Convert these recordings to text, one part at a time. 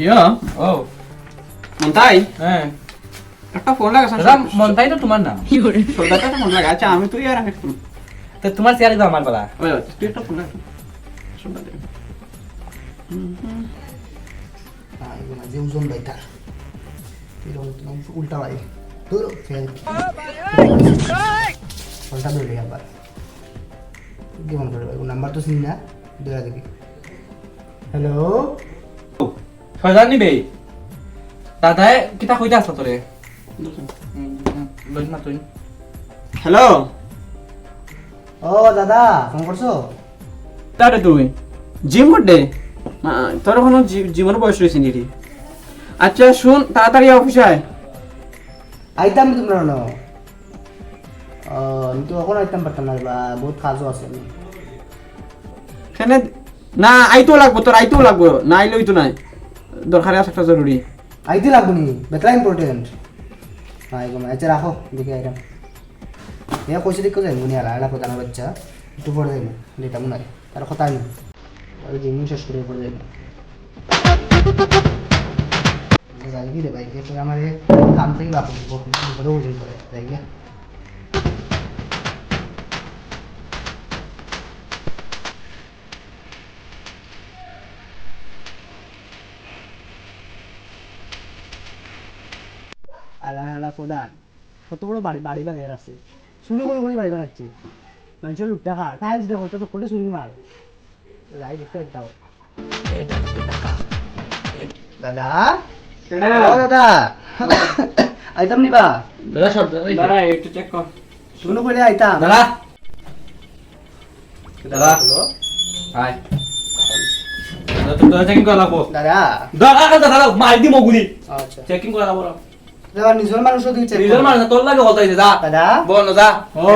ইয়া ও মন্তাই হ্যাঁ একটা ফোন লাগাছ দাদা মনটাই তো তোমার নাম সর্দারটা ফোন লাগা আচ্ছা আমি তো আর আমি তো তোমার চেয়ারে দাও আমার বেলা ওই তুই একটা ফোন লাগা সর্দার যে ওজন বাইটা এরকম উল্টা ভাই তোর ফেল ফোনটা ধরে আবার কি মনে করে নাম্বার তো চিনি না ধরে দেখি হ্যালো সজান নিবে দাদাই কিতা কইতা আছ তোরে লইন না তুই হ্যালো ও দাদা ফোন করছো তারে তুই জিম করতে তোর কোনো জীবন বয়স রয়েছে নি রে আচ্ছা শুন তাড়াতাড়ি অফিসে আয় আইতাম তোমরা না আমি তো এখন আইতাম পারতাম না বা বহুত কাজও আছে সেনে না আইতেও লাগবো তোর আইতেও লাগবো না আইলেই তো নাই দরকারে আছে একটা জরুরি আইতে লাগবো নি বেতলা ইম্পর্টেন্ট আই গো আচ্ছা রাখো দেখি আইতাম এ কইছে দেখো যাই মুনি আর আলা প্রধান বাচ্চা একটু পরে যাই লেটা মনে হয় তার কথা নাই ওই যে মুন শেষ করে পরে যাই যাই কি রে ভাই কে তো আমারে কাম থেকে বাপ বড় হয়ে যাই করে যাই গিয়া আলা আলা প্রধান কত বড় বাড়ি বাড়ি বানিয়ে আছে শুরু করে করে বাড়ি বানাচ্ছে মানুষের লুট টাকা টাইলস দেখো তো করলে শুরু মার যাই দেখতে দাও দাদা ও দাদা আইতাম নিবা দাদা সব দাঁড়া একটু চেক কর শুরু করে আইতাম দাদা দাদা হাই দাদা তো চেকিং করা লাগবো দাদা দাদা দাদা মার দি মগুলি আচ্ছা চেকিং করা লাগবো দাদা নিজের মানুষ দিচ্ছে নিজের মানুষ তোর লাগে হতাইছে যা দাদা বল না যা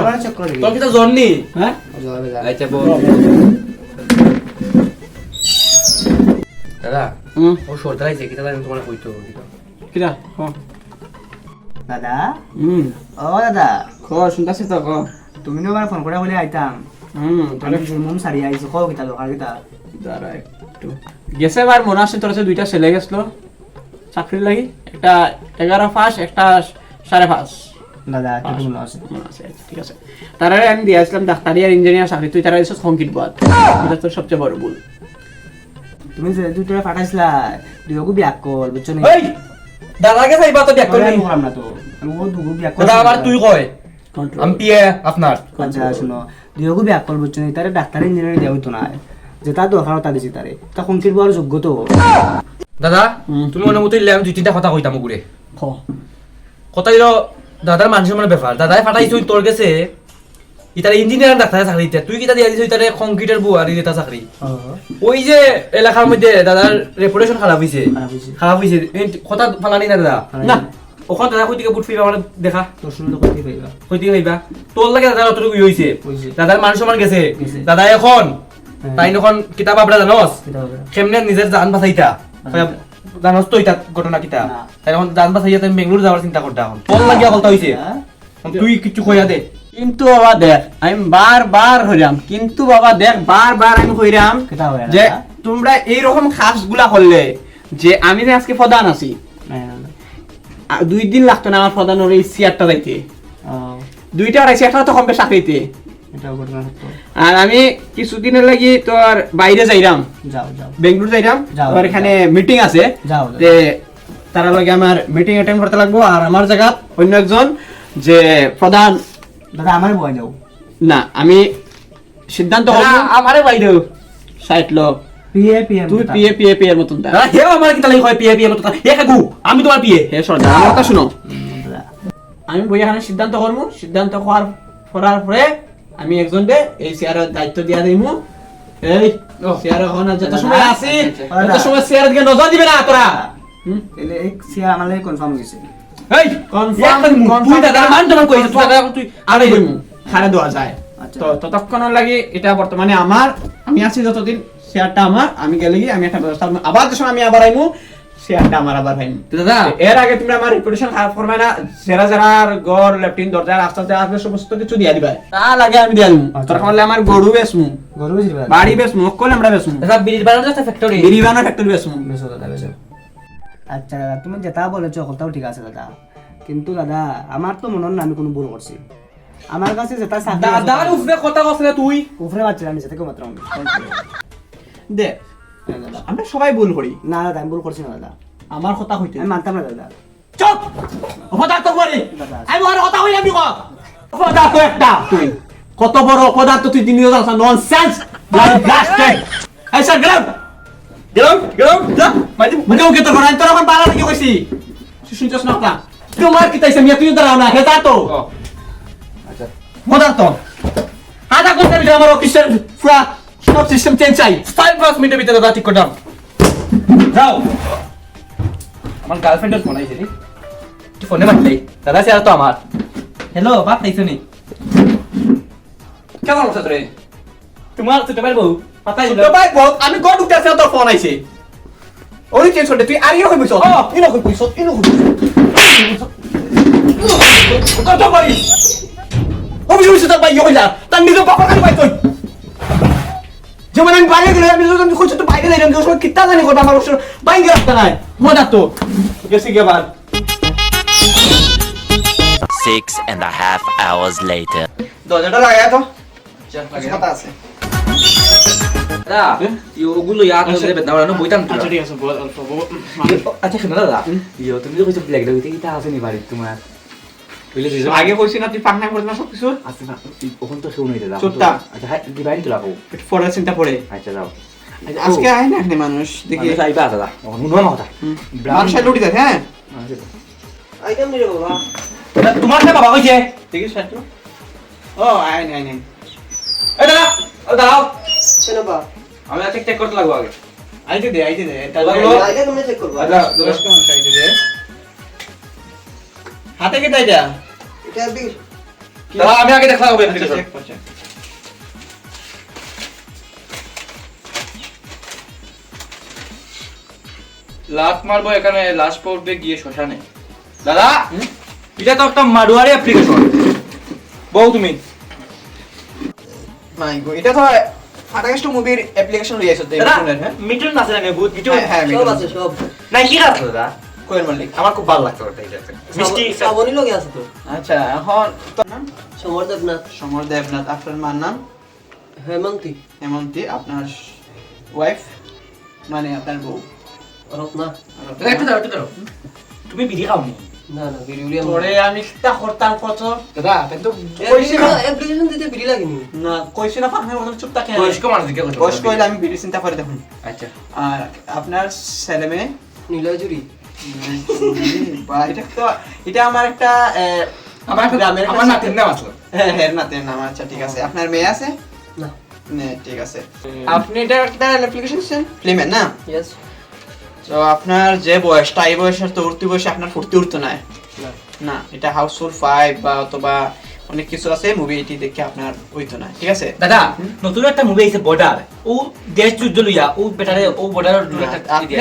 আমার চেক করে দিবি তোর কিটা জন্নি হ্যাঁ জবাবে দাদা আচ্ছা বল দাদা ও সর্দার আইছে কিটা আমি তোমার কইতো কিরা হ দাদা হুম ও দাদা খ শুনতাছি তো ক তুমি নো আমার ফোন করে বলে আইতাম তাহলে আমি জুমুম সারি আইছো কও কিতা দরকার কিতা দাঁড়া একটু গেছে বার মনে আছে তোর কাছে দুইটা ছেলে গেছিল চাকরির লাগি একটা 11 পাস একটা 5.5 দাদা কি মনে আছে মনে আছে আচ্ছা, ঠিক আছে তারা আমি দিয়ে আসলাম ডাক্তারি আর ইঞ্জিনিয়ার চাকরি তুই তারা এসে সংকিট বাদ এটা তোর সবচেয়ে বড় ভুল তুমি যে দুইটা পাঠাইছিলা দুইগু ব্যাক কল বুঝছো নি এই দাদাকে চাইবা তো ব্যাক করবি আমি বললাম না তো আমি ও দুগু ব্যাক কল দাদা আবার তুই কয় কন্ট্রোল আমি পিয়ে আপনার আচ্ছা শুনো দুইগু ব্যাক কল বুঝছো নি তারে ডাক্তার ইঞ্জিনিয়ার দেওয়া হইতো না যে তার দরকার তা দিছি তারে তা সংকিট বড় যোগ্য তো দাদা তুমি মনে মতো ইলে আমি দুই তিনটা কথা কইতাম ঘুরে খ কথা দিল দাদার মানুষের মানে ব্যাপার দাদাই ফাটাইছো তোর গেছে ইতারে ইঞ্জিনিয়ার ডাক্তারে চাকরি দিতে তুই কিটা দিয়া দিছ ইতারে কংক্রিটের বুয়ারি দিতা চাকরি ওই যে এলাকার মধ্যে দাদার রেপুটেশন খারাপ হইছে খারাপ হইছে কথা ফালানি না দাদা না ওখান দাদা কই থেকে বুট ফিবা মানে দেখা তোর শুনে তো কইতে পাইবা কই থেকে হইবা তোর লাগে দাদা অতটুকু হইছে হইছে। দাদার মান সম্মান গেছে গেছে। দাদা এখন হ্যাঁ। তাই এখন কিতাব আপনা জানোস কিতা হবে কেমনে নিজের জান বাঁচাইতা জানোস তো এটা ঘটনা কিতা না। তাই এখন জান বাঁচাইয়া তুমি বেঙ্গলোর যাওয়ার চিন্তা করতে এখন তোর লাগিয়া কথা হইছে হ্যাঁ? তুই কিছু কইয়া দে কিন্তু বাবা দেখ আমি বারবার হইরাম কিন্তু বাবা দেখ বারবার আমি হইরাম কিতা হবে যে তোমরা এইরকম খাসগুলা করলে যে আমি যে আজকে প্রধান আছি 2 দিন লাগতো না আমার প্রধানের এই চেয়ারটা যাইতে 2টা আড়াই একটা তো কমবে চাকরিতে এটা ঘটনা হতো আর আমি কিছুদিনের লাগি তোর বাইরে যাইরাম যাও যাও বেঙ্গলোর যাইরাম যাও, তোর এখানে মিটিং আছে যাও, যে তারা লাগে আমার মিটিং অ্যাটেন্ড করতে লাগবো আর আমার জায়গা অন্য একজন যে প্রধান দাদা আমার বয় যাও না আমি সিদ্ধান্ত হবো আমারে বাইরে সাইট লোক পিএ পিএম তুই পিএ পিএ পিএ এর মতন দাদা হে আমার কি তালাই হয় পিয়ে পিয়ে মতো হে কাকু আমি তোমার পিয়ে হে সরদার আমার কথা শুনো আমি বই এখানে সিদ্ধান্ত করবো সিদ্ধান্ত করার পরে আমি একজন দে এই চেয়ারের দায়িত্ব দিয়া দিমু এই চেয়ার এখন আর যত সময় আছি তত সময় চেয়ারের দিকে নজর দিবে না তোরা এলে এক সিয়া আমালে কনফার্ম হইছে এই কনফার্ম তুই দাদার মান তোমার কইছ তুই দাদা তুই আরে দিমু খারে দেওয়া যায় আচ্ছা। তো ততক্ষণের লাগি এটা বর্তমানে আমার আমি আছি যতদিন চেয়ারটা আমার আমি গেলে কি আমি একটা ব্যবস্থা আবার যখন আমি আবার আইমু চেয়ারটা আমার আবার ভাইমু দাদা এর আগে তুমি আমার রেপুটেশন খারাপ করবে না যারা যারা ঘর ল্যাপটিন দরজা রাস্তা আসবে সমস্ত কিছু দিয়া দিবা তা লাগে আমি দিয়া দিমু আচ্ছা। তখন হলে আমার গরু বেচমু গরু জিবা বাড়ি বেচমু কল আমরা বেচমু দাদা বিড়ি বানানোর একটা ফ্যাক্টরি বিড়ি বানানোর ফ্যাক্টরি বেচমু বেসো দাদা বেসো আচ্ছা দাদা তুমি যেটা বলেছো কথাও ঠিক আছে দাদা, কিন্তু দাদা আমার তো মনে হয় না আমি কোনো ভুল করছি। আমার কাছে যেটা চাকরি আছে- দাদার উপরে কথা কস না তুই উপরে বাচ্চা আমি সেটাকে মাত্র আমি। দে হ্যাঁ দাদা। আমরা সবাই ভুল করি, না দাদা আমি ভুল করছি না দাদা, আমার কথা হইতে আমি মানতাম না দাদা। চুপ অপদার্থ করি দাদা। আমি ওর কথা হইলাম কি কর অপদার্থ একটা তুই কত বড় অপদার্থ তুই দিনিও জানছ ননসেন্স ব্লাস্টেড এই স্যার গেলাম গেলাম যা মাইদি মানে ওকে তো বড় তোর এখন বালা কি কইছি তুই শুনছস না আপনা তোমার কি তাইছে মিয়া তুই দাঁড়াও না হেতা তো আচ্ছা অপদার্থ আদা করতে দিলে আমার অফিসের পুরা সব সিস্টেম চেঞ্জ চাই 5 মিনিটের ভিতরে দাদা ঠিক করলাম যাও আমার গার্লফ্রেন্ডের ফোন আইছে রে তুই ফোনে মারলি দাদা সে আর তো আমার হ্যালো বাপ নাইছো নি কেমন আছো রে তোমার ছোট ভাই বউ পাতাই দিল তো ভাই বল আমি গড উঠতে আছে তোর ফোন আইছে ওই চেঞ্জ করতে তুই আর ইনো কইছ ইনো কইছ কত ভাই অভিযোগ তো ভাই ইয়া তার নিজে বাবা কাছে ভাই তুই যেমন আমি বাইরে গেলে আমি যখন কইছ তো বাইরে যাইলাম যে ওসব কিতা জানি কথা আমার ওসব বাইরে রাখতে নাই মজা তো গেছি গেবার 6.5 hours later. দরজাটা লাগায় তো কথা আছে দাদা ওগুলো ইয়াদ করে বেদনা ওরা বইতাম তো আচ্ছা ঠিক আছে বল অল্প আচ্ছা শোনো দাদা তুমি তো কইছো ব্ল্যাক ডগ এটা আছে নি বাড়ি তোমার কইলে দিছো আগে কইছি না তুই পাকনা করছ না সব কিছু আছে না ওখান তো শুনে দাদা চুপটা। আচ্ছা হ্যাঁ ডিভাইন তো রাখো পরে চিন্তা পড়ে আচ্ছা যাও আজকে আয় না এখানে মানুষ দেখি দেখি আইবা দাদা নুনো না কথা মানুষ লুটি দেখ হ্যাঁ আইতাম নি রে বাবা। তোমার না বাবা কইছে দেখি সাইটো ও আয় নাই নাই এই দাদা দাও কেন বা? আমি আজকে চেক করতে লাগবো আগে আইতে দে এটা লাগলো? আইলে তুমি চেক করবা। আচ্ছা দশ কে মানুষ আইতে দে হাতে কে তাইটা এটা বি দাদা আমি আগে দেখা হবে আচ্ছা চেক করছে লাত মারবো এখানে লাশ পড়বে গিয়ে শ্মশানে দাদা এটা তো একটা মাডুয়ারি অ্যাপ্লিকেশন বউ তুমি মাই গো এটা তো ফাটাকেষ্ট মুভির অ্যাপ্লিকেশন লই আইছো দাদা হ্যাঁ মিটুন আছে না বহুত মিটুন হ্যাঁ সব আছে সব। না কি আছে দাদা কোয়েল মালিক আমার খুব ভালো লাগতো ওটা এটা মিষ্টি শ্রাবণী লগে আছে তো। আচ্ছা এখন তোর নাম সমর দেবনাথ। সমর দেবনাথ আপনার মার নাম হেমন্তী। হেমন্তী আপনার ওয়াইফ মানে আপনার বউ রত্না। দাদা একটু দাও একটু দাও তুমি বিড়ি খাও নি না না বিড়ি তোরে আমি কিতা করতাম কত দাদা কিন্তু কইছি না অ্যাপ্লিকেশন দিতে বিড়ি লাগেনি। না কইছি না ফাঁকা মতন চুপ থাকে বয়স্ক মানুষ দিকে কথা বয়স্ক হইলে আমি ভিডিও চিন্তা করে দেখুন আচ্ছা আর আপনার ছেলে মেয়ে নীলাজুরি। বা এটা তো এটা আমার একটা আমার গ্রামের আমার নাতির নাম আছে হ্যাঁ হ্যাঁ নাতের নাম আচ্ছা ঠিক আছে আপনার মেয়ে আছে না। না ঠিক আছে আপনি এটা একটা অ্যাপ্লিকেশন দিচ্ছেন ফিল্মের না ইয়েস। তো আপনার যে বয়সটা এই বয়সের তো উঠতি বয়সে আপনার ফুর্তি উঠতো না না। না এটা হাউসফুল 5 বা অথবা অনেক কিছু আছে মুভি এটি দেখে আপনার হইতো না ঠিক আছে দাদা নতুন একটা মুভি আছে বর্ডার ও দেশ যুদ্ধ লইয়া ও বেটারে ও বর্ডার আপনি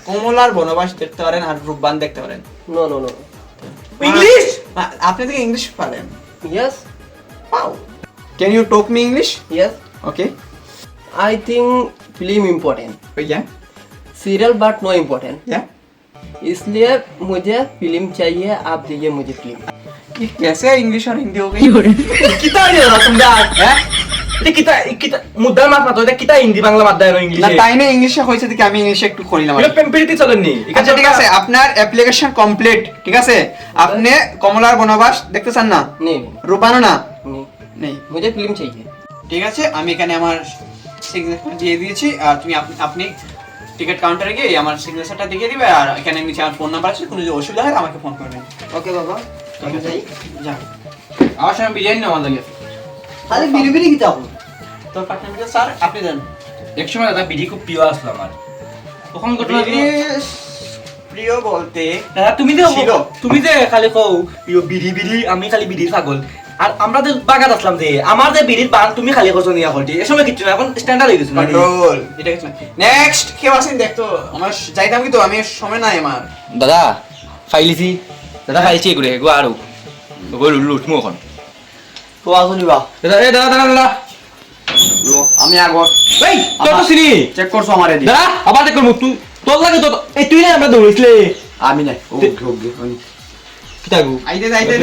কমলার বনবাস দেখতে পারেন আর রূপবান দেখতে পারেন নো নো নো। ইংলিশ আপনি থেকে ইংলিশ পারেন yes Wow. Can you talk me English? Yes. Okay. I think film important. Yeah. Serial but know important, Yeah. इसलिए मुझे फिल्म चाहिए, आप दीजिए मुझे फिल्म। ये कैसे इंग्लिश और हिंदी हो गई? কিতা হইলো দাদা তোমরা হ্যাঁ এটা কিতা কিতা মুদ্রা মাত মাতো এটা কিতা হিন্দি বাংলা মাত দেয় না ইংলিশে তাই না ইংলিশে হয়েছে দেখি আমি ইংলিশে একটু করিলাম এটা পেম্পিরিটি চলেননি আচ্ছা ঠিক আছে আপনার অ্যাপ্লিকেশন কমপ্লিট ঠিক আছে আপনি কমলার বনবাস দেখতে চান না नहीं রূপানো না नहीं, নেই मुझे फिल्म चाहिए। ঠিক আছে আমি এখানে আমার সিগনেচার দিয়ে দিয়েছি আর তুমি আপনি টিকিট কাউন্টারে গিয়ে আমার সিগনেচারটা দিয়ে দিবে আর এখানে নিচে আমার ফোন নাম্বার আছে কোনো যদি অসুবিধা হয় আমাকে ফোন করবেন ओके बाबा, ঠিক আছে जाइए। যা আমার সঙ্গে বিরিয়ানি নেওয়া লাগে खाली बिरी बिरी की चाहूँ। তোর পার্টনার স্যার আপনি দেন একসময় দাদা বিড়ি খুব প্রিয় আসলো আমার তখন ঘটনা প্রিয় বলতে দাদা ছিল। তুমি যে খালি কও ইয়ো বিড়ি বিড়ি আমি খালি বিড়ি ছাগল আর আমরা যে বাগাত আসলাম যে আমার যে বিড়ির বান তুমি খালি কত নিয়া হলটি এসময় কিছু না এখন স্ট্যান্ডার্ড হয়ে গেছে কন্ট্রোল এটা কিছু নেক্সট কেউ আসেন দেখতো আমার যাইতাম কিন্তু আমি সময় নাই আমার দাদা ফাইলিছি দাদা ফাইলিছি এগুলো এগুলো আরো ওগুলো লুটমু এখন तो आजो निभा। দাদা এ দাদা দাদা দাদা আমি আগত এই তোর তো চিনি চেক করছো আমারে দি দাদা আবার দেখ তুই তোর লাগে তো এই তুই না আমরা দৌড়িসলে আমি নাই কিতা গো যাইতে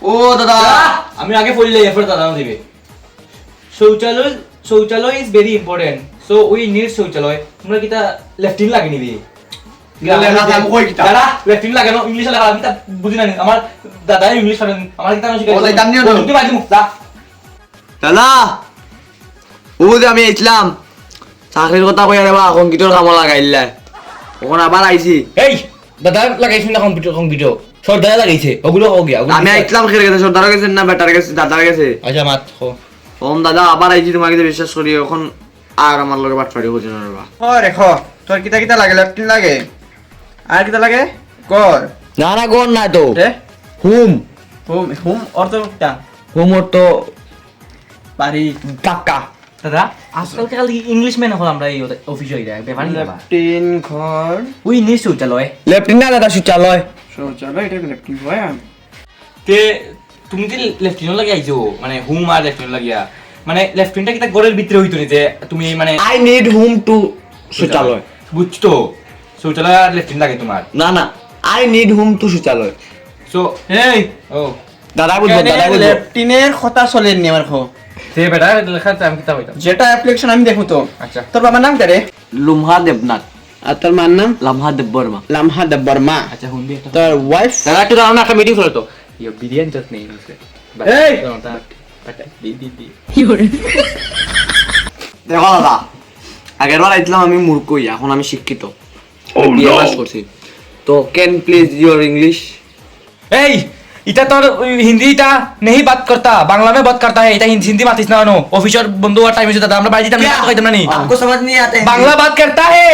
ও দাদা আমি আগে পড়লে এরপর দাদা দিবে শৌচালয় is very important so we need শৌচালয় তোমরা কিতা লেফটিন লাগে নিবি লেখা থাম কই কিতা? দাদা লেফটিন লাগে না ইংলিশ লেখা আমি তা বুঝি না আমার দাদা ইংলিশ পারেন আমার কিতা শিখাই ও, যাইতাম নিও না। তুই বাজি মুক্তা দাদা ও যে আমি আইছিলাম চাকরির কথা কই আরে বা কম্পিউটার কাম লাগাইলা ওখান আবার আইছি এই দাদা লাগাইছ না কম্পিউটার সর দাদা লাগাইছে ওগুলো হোক গিয়া আমি আইছিলাম খেলে গেছে সর্দার গেছে না বেটার গেছে দাদার গেছে আচ্ছা মাত খো ওম দাদা আবার আইছি তোমাকে যে বিশ্বাস করি এখন আর আমার লগে বাট পাড়ি হচ্ছে না রে ও রেখো তোর কিতা কিতা লাগে লেফটিন লাগে আর কিতা লাগে কর না না কোন না তো রে হুম হুম হুম অর্থ কিতা হুম ওর তো পারি কাকা দাদা আজকাল ইংলিশ মেন হল আমরা এই অফিসে হই যায় ব্যাপার না লেফটিন ঘর উই নিড শৌচালয় লেফটিন না দাদা শৌচালয় শৌচালয় এটা লেফটিন হয় তে তুমি যে লেফটিনও লাগি আইছো মানে হুম আর লেফটিন লাগিয়া মানে লেফটিনটা কিতা গরের ভিতরে হইতো নি যে তুমি মানে আই নিড হুম টু শৌচালয় বুঝতো শৌচালয় আর লেফটিন লাগে তোমার না না আই নিড হুম টু শৌচালয় সো এই ও দাদা বুঝবো দাদা বুঝবো লেফটিনের কথা চলেন নি আমার খো সে বেটা লেখা আমি কিতা হইতাম যেটা অ্যাপ্লিকেশন আমি দেখো তো আচ্ছা তোর বাবার নাম কে রে লুমহা দেবনাথ আর তোর মার নাম লামহা দেববর্মা লামহা দেববর্মা আচ্ছা হুনবি একটা তোর ওয়াইফ দাদা একটু দাঁড়ানো একটা মিটিং চলে তো ইয়ো বিরিয়ানি জাস্ট নেই নিছে এই! দি দেখো দাদা আগের বার আইছিলাম আমি মূর্খই এখন আমি শিক্ষিত বিএ পাস করছি তো ক্যান প্লিজ ইওর ইংলিশ এই इतना तो हिंदी इतना नहीं बात करता बांग्ला में बात करता है इतना हिंदी बात इसना नो ऑफिसर बंदू और टाइम से दादा हमरा बाजी तमने तो कहते नहीं आपको समझ नहीं आते बांग्ला बात करता है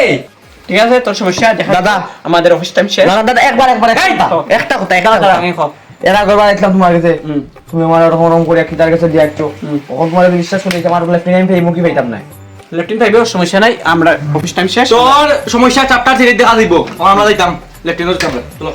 ঠিক আছে তোর সমস্যা দেখা দাদা, আমাদের অফিস টাইম শেষ না না দাদা একবার একবার এই, একটা কথা একটা কথা আমি খপ এর আগের বার আইছিলাম তোমার কাছে তুমি আমার ওরকম ওরকম করে খিদার কাছে দিয়ে আসছো তখন তোমার বিশ্বাস করি আমার বলে ফিরে আমি মুখি পাইতাম না লেফটিন পাইবে সমস্যা নাই আমরা অফিস টাইম শেষ তোর সমস্যা চ্যাপ্টার 3 দেখা দিব আমরা যাইতাম লেফটেন্যান্ট ক্যাম্পে চলো